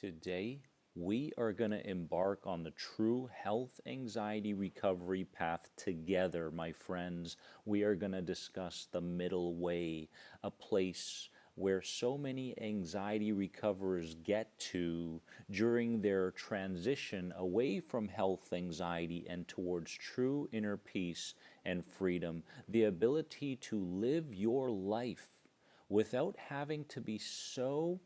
Today, we are going to embark on the true health anxiety recovery path together, my friends. We are going to discuss the middle way, a place where so many anxiety recoverers get to during their transition away from health anxiety and towards true inner peace and freedom, the ability to live your life without having to be so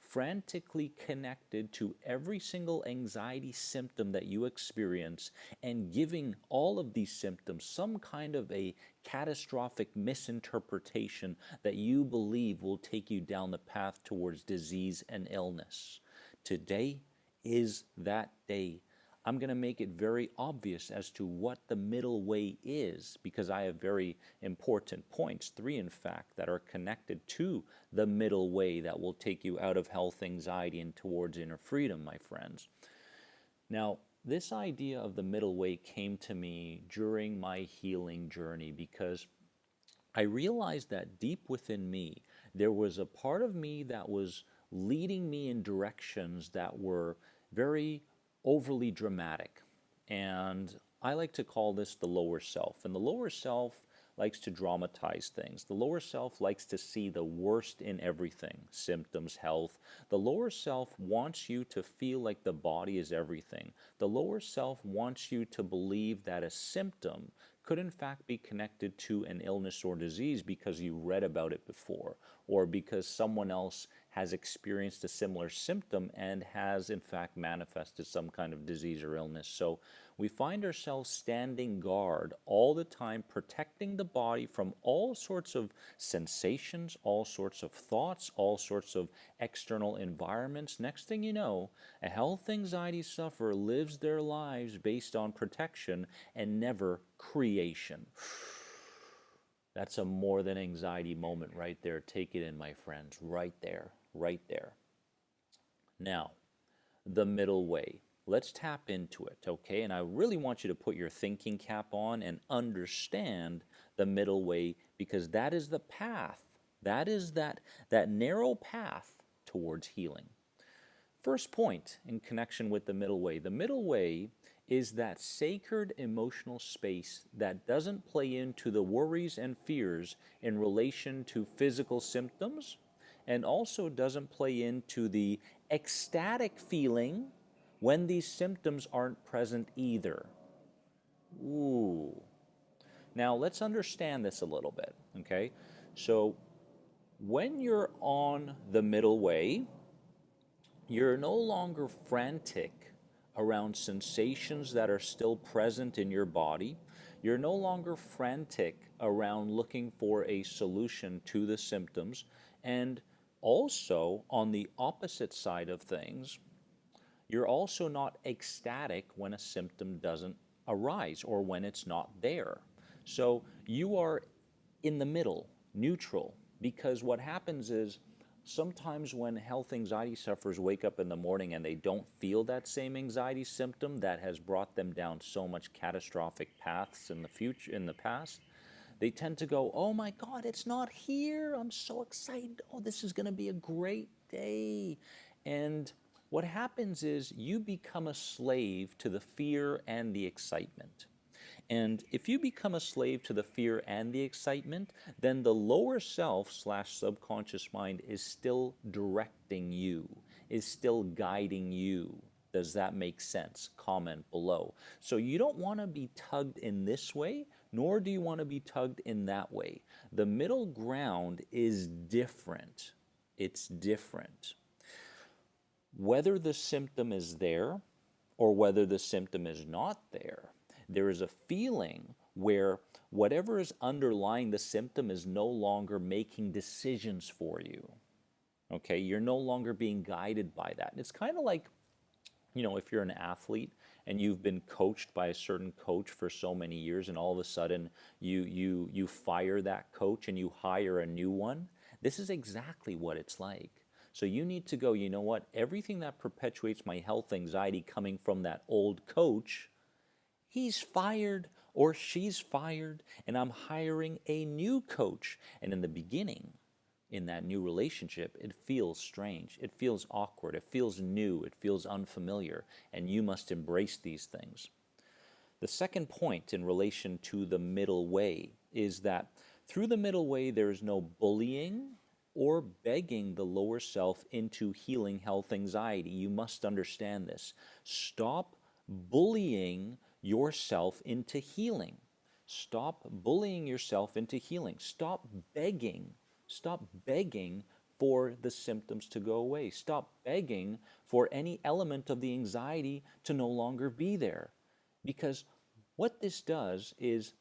frantically connected to every single anxiety symptom that you experience and giving all of these symptoms some kind of a catastrophic misinterpretation that you believe will take you down the path towards disease and illness. Today is that day. I'm going to make it very obvious as to what the middle way is because I have very important points, 3 in fact, that are connected to the middle way that will take you out of health anxiety and towards inner freedom, my friends. Now, this idea of the middle way came to me during my healing journey because I realized that deep within me, there was a part of me that was leading me in directions that were very overly dramatic. And I like to call this the lower self. And the lower self likes to dramatize things. The lower self likes to see the worst in everything, symptoms, health. The lower self wants you to feel like the body is everything. The lower self wants you to believe that a symptom could in fact be connected to an illness or disease because you read about it before, or because someone else has experienced a similar symptom and has in fact manifested some kind of disease or illness. So we find ourselves standing guard all the time, protecting the body from all sorts of sensations, all sorts of thoughts, all sorts of external environments. Next thing you know, a health anxiety sufferer lives their lives based on protection and never creation. That's a more than anxiety moment right there. Take it in, my friends. Right there. Right there. Now, the middle way. Let's tap into it, okay? And I really want you to put your thinking cap on and understand the middle way because that is the path. That is that narrow path towards healing. First point in connection with the middle way. The middle way is that sacred emotional space that doesn't play into the worries and fears in relation to physical symptoms and also doesn't play into the ecstatic feeling when these symptoms aren't present either. Ooh. Now let's understand this a little bit, okay? So when you're on the middle way, you're no longer frantic around sensations that are still present in your body. You're no longer frantic around looking for a solution to the symptoms. And also, on the opposite side of things, you're also not ecstatic when a symptom doesn't arise or when it's not there. So you are in the middle, neutral, because what happens is sometimes when health anxiety sufferers wake up in the morning and they don't feel that same anxiety symptom that has brought them down so much catastrophic paths in the future, in the past, they tend to go, oh my God, it's not here. I'm so excited. Oh, this is going to be a great day. And what happens is you become a slave to the fear and the excitement. And if you become a slave to the fear and the excitement, then the lower self / subconscious mind is still directing you, is still guiding you. Does that make sense? Comment below. So you don't want to be tugged in this way, nor do you want to be tugged in that way. The middle ground is different. It's different. Whether the symptom is there or whether the symptom is not there, there is a feeling where whatever is underlying the symptom is no longer making decisions for you. Okay, you're no longer being guided by that. It's kind of like, you know, if you're an athlete and you've been coached by a certain coach for so many years and all of a sudden you fire that coach and you hire a new one, this is exactly what it's like. So you need to go, you know what, everything that perpetuates my health anxiety coming from that old coach, he's fired or she's fired and I'm hiring a new coach. And in the beginning, in that new relationship, it feels strange, it feels awkward, it feels new, it feels unfamiliar, and you must embrace these things. The second point in relation to the middle way is that through the middle way, there is no bullying or begging the lower self into healing health anxiety. You must understand this. Stop bullying yourself into healing. Stop bullying yourself into healing. Stop begging. Stop begging for the symptoms to go away. Stop begging for any element of the anxiety to no longer be there. Because what this does is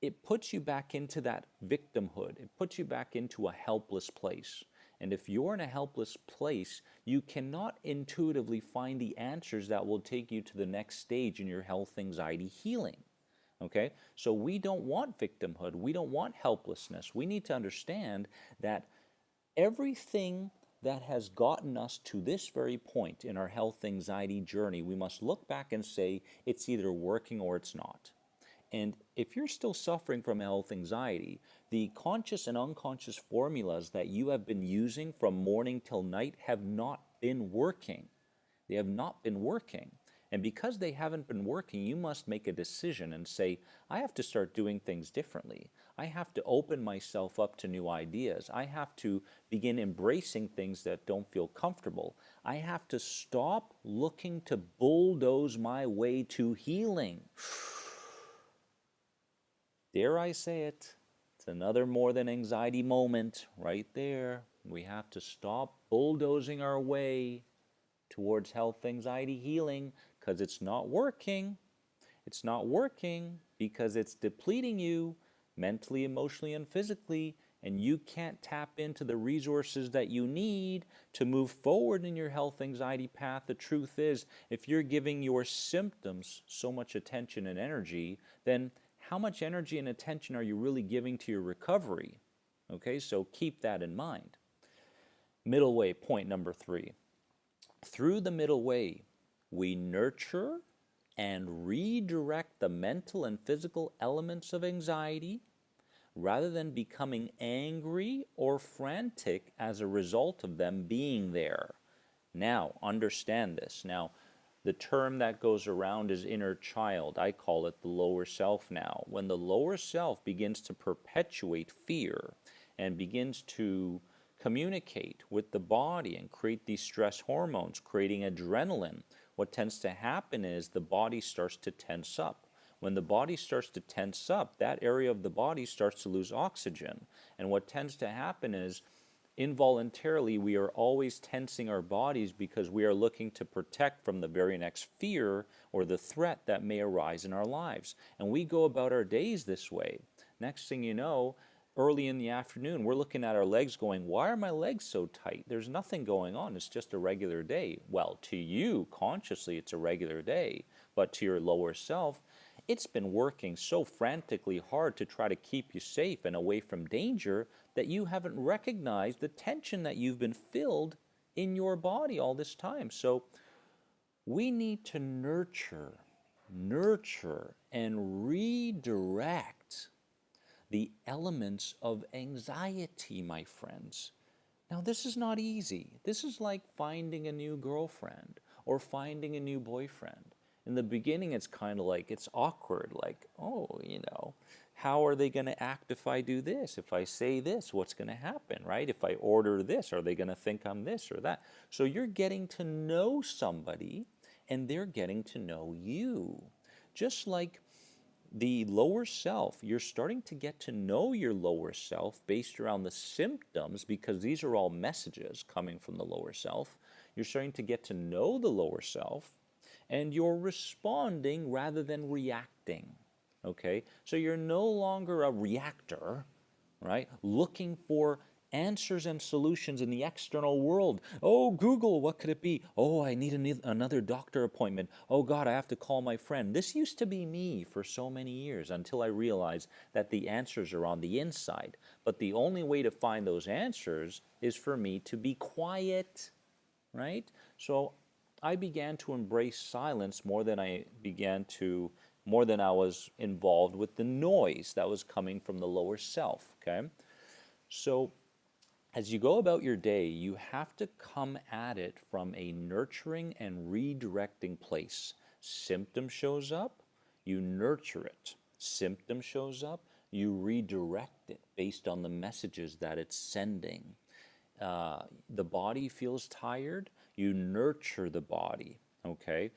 it puts you back into that victimhood. It puts you back into a helpless place. And if you're in a helpless place, you cannot intuitively find the answers that will take you to the next stage in your health anxiety healing. Okay? So we don't want victimhood. We don't want helplessness. We need to understand that everything that has gotten us to this very point in our health anxiety journey, we must look back and say it's either working or it's not. And if you're still suffering from health anxiety, the conscious and unconscious formulas that you have been using from morning till night have not been working. They have not been working. And because they haven't been working, you must make a decision and say, I have to start doing things differently. I have to open myself up to new ideas. I have to begin embracing things that don't feel comfortable. I have to stop looking to bulldoze my way to healing. Dare I say it? It's another more than anxiety moment right there. We have to stop bulldozing our way towards health anxiety healing because it's not working. It's not working because it's depleting you mentally, emotionally, and physically, and you can't tap into the resources that you need to move forward in your health anxiety path. The truth is, if you're giving your symptoms so much attention and energy, then how much energy and attention are you really giving to your recovery? Okay, so keep that in mind. Middle way, point number 3. Through the middle way, we nurture and redirect the mental and physical elements of anxiety rather than becoming angry or frantic as a result of them being there. Now, understand this. Now, the term that goes around is inner child. I call it the lower self now. When the lower self begins to perpetuate fear and begins to communicate with the body and create these stress hormones, creating adrenaline, what tends to happen is the body starts to tense up. When the body starts to tense up, that area of the body starts to lose oxygen. And what tends to happen is involuntarily we are always tensing our bodies because we are looking to protect from the very next fear or the threat that may arise in our lives. And we go about our days this way. Next thing you know, early in the afternoon, we're looking at our legs going, why are my legs so tight? There's nothing going on. It's just a regular day. Well, to you, consciously, it's a regular day. But to your lower self, it's been working so frantically hard to try to keep you safe and away from danger that you haven't recognized the tension that you've been filled in your body all this time. So we need to nurture, and redirect the elements of anxiety, my friends. Now, this is not easy. This is like finding a new girlfriend or finding a new boyfriend. In the beginning, it's kind of like, it's awkward, like, oh, how are they going to act if I do this? If I say this, what's going to happen, right? If I order this, are they going to think I'm this or that? So you're getting to know somebody, and they're getting to know you. Just like the lower self, you're starting to get to know your lower self based around the symptoms, because these are all messages coming from the lower self. You're starting to get to know the lower self, and you're responding rather than reacting. Okay? So you're no longer a reactor, right? Looking for answers and solutions in the external world. Oh, Google, what could it be? Oh, I need another doctor appointment. Oh, God, I have to call my friend. This used to be me for so many years until I realized that the answers are on the inside. But the only way to find those answers is for me to be quiet, right? So I began to embrace silence more than I was involved with the noise that was coming from the lower self, okay? So As you go about your day, you have to come at it from a nurturing and redirecting place. Symptom shows up, you nurture it. Symptom shows up, you redirect it based on the messages that it's sending. The body feels tired, you nurture the body, okay?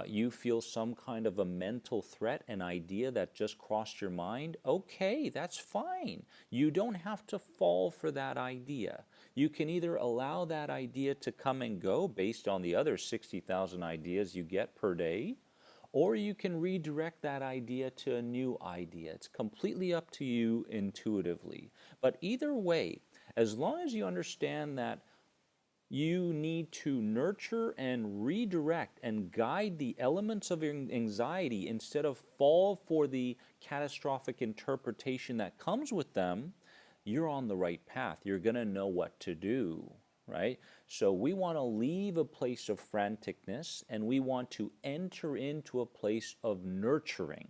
You feel some kind of a mental threat, an idea that just crossed your mind, okay, that's fine. You don't have to fall for that idea. You can either allow that idea to come and go based on the other 60,000 ideas you get per day, or you can redirect that idea to a new idea. It's completely up to you intuitively. But either way, as long as you understand that you need to nurture and redirect and guide the elements of your anxiety instead of fall for the catastrophic interpretation that comes with them, you're on the right path. You're going to know what to do, right? So we want to leave a place of franticness and we want to enter into a place of nurturing.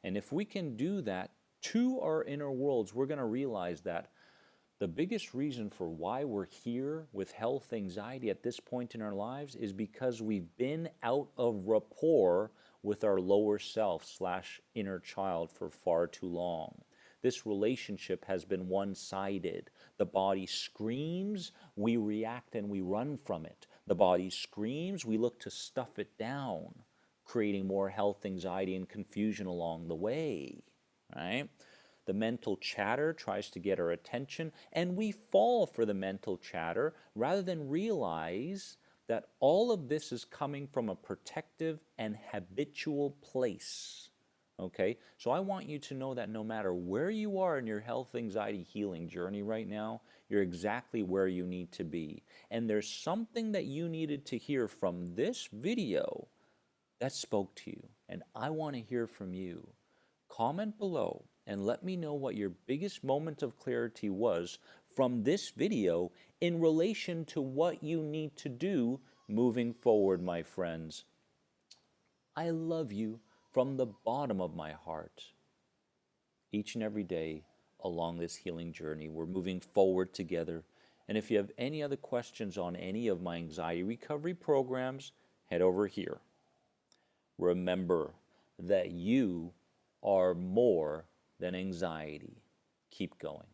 And if we can do that to our inner worlds, we're going to realize that the biggest reason for why we're here with health anxiety at this point in our lives is because we've been out of rapport with our lower self / inner child for far too long. This relationship has been one-sided. The body screams, we react and we run from it. The body screams, we look to stuff it down, creating more health anxiety and confusion along the way, right? The mental chatter tries to get our attention, and we fall for the mental chatter rather than realize that all of this is coming from a protective and habitual place. Okay? So I want you to know that no matter where you are in your health anxiety healing journey right now, you're exactly where you need to be. And there's something that you needed to hear from this video that spoke to you, and I want to hear from you. Comment below and let me know what your biggest moment of clarity was from this video in relation to what you need to do moving forward, my friends. I love you from the bottom of my heart. Each and every day along this healing journey, we're moving forward together. And if you have any other questions on any of my anxiety recovery programs, head over here. Remember that you are more than anxiety. Keep going.